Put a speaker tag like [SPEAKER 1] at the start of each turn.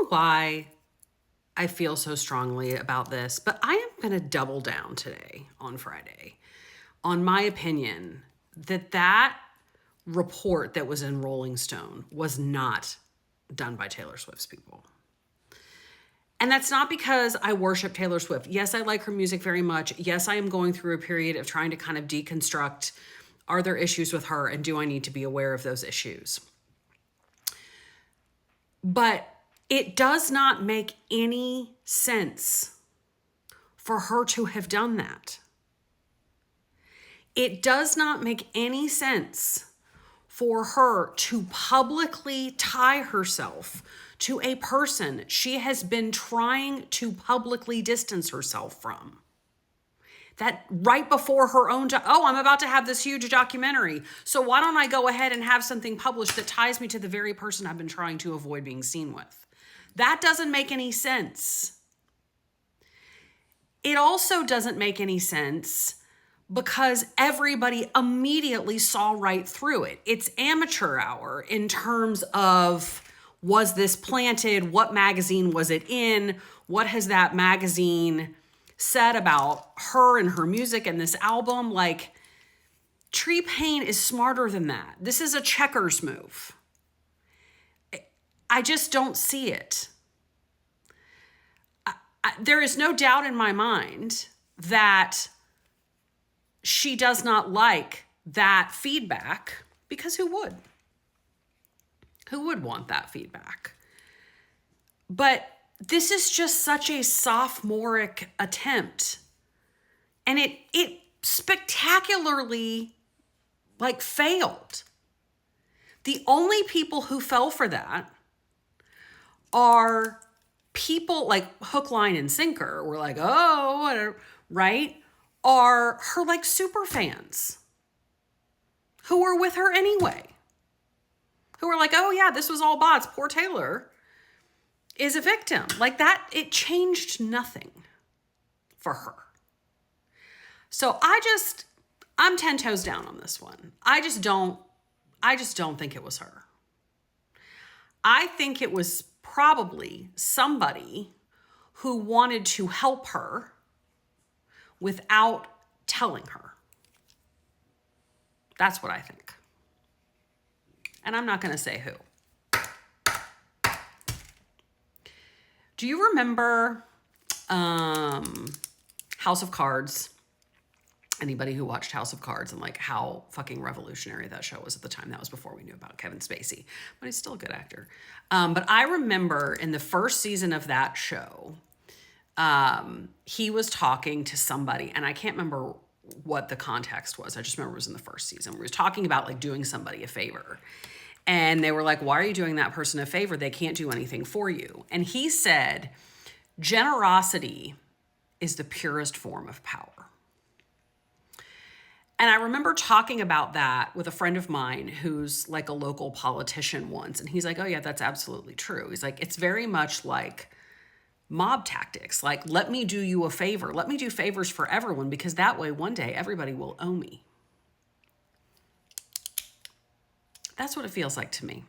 [SPEAKER 1] know why I feel so strongly about this, but I am going to double down today on Friday on my opinion that report that was in Rolling Stone was not done by Taylor Swift's people. And that's not because I worship Taylor Swift. Yes, I like her music very much. Yes, I am going through a period of trying to kind of deconstruct, are there issues with her and do I need to be aware of those issues? But it does not make any sense for her to have done that. It does not make any sense for her to publicly tie herself to a person she has been trying to publicly distance herself from. That right before her own, I'm about to have this huge documentary, so why don't I go ahead and have something published that ties me to the very person I've been trying to avoid being seen with? That doesn't make any sense. It also doesn't make any sense because everybody immediately saw right through it. It's amateur hour in terms of, was this planted? What magazine was it in? What has that magazine said about her and her music and this album? Like, Tree Paine is smarter than that. This is a checkers move. I just don't see it. There is no doubt in my mind that she does not like that feedback, because who would? Who would want that feedback? But this is just such a sophomoric attempt. And it spectacularly failed. The only people who fell for that are people like hook, line, and sinker. We're like, oh, whatever, right? Are her super fans who were with her anyway. Who were like, oh yeah, this was all bots. Poor Taylor is a victim. Like that, it changed nothing for her. So I'm 10 toes down on this one. I just don't think it was her. I think it was probably somebody who wanted to help her without telling her. That's what I think. And I'm not going to say who. Do you remember House of Cards? Anybody who watched House of Cards and how fucking revolutionary that show was at the time. That was before we knew about Kevin Spacey, but he's still a good actor. But I remember in the first season of that show, he was talking to somebody, and I can't remember what the context was. I just remember it was in the first season. He was talking about doing somebody a favor. And they were like, why are you doing that person a favor? They can't do anything for you. And he said, generosity is the purest form of power. And I remember talking about that with a friend of mine who's a local politician once. And he's like, oh yeah, that's absolutely true. He's like, it's very much like mob tactics. Let me do you a favor. Let me do favors for everyone, because that way one day everybody will owe me. That's what it feels like to me.